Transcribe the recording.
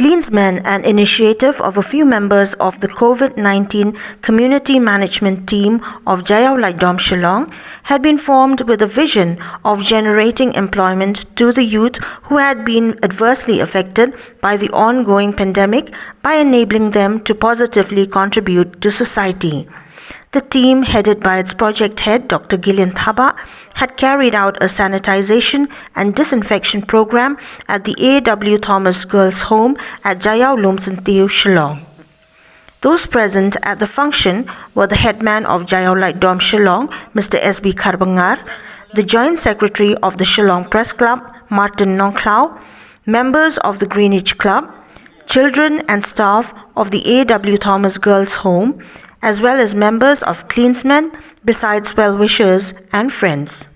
Cleansman, an initiative of a few members of the COVID-19 community management team of Jayau Laidom Shillong, had been formed with a vision of generating employment to the youth who had been adversely affected by the ongoing pandemic by enabling them to positively contribute to society. The team, headed by its project head, Dr. Gillian Thaba, had carried out a sanitization and disinfection program at the A.W. Thomas Girls' Home at Jayau Lumsantiu, Shillong. Those present at the function were the headman of Jayau Laidom Shillong, Mr. S.B. Karbangar, the Joint Secretary of the Shillong Press Club, Martin Nongklau, members of the Greenwich Club, children and staff of the A.W. Thomas Girls' Home, as well as members of Cleansmen, besides well-wishers and friends.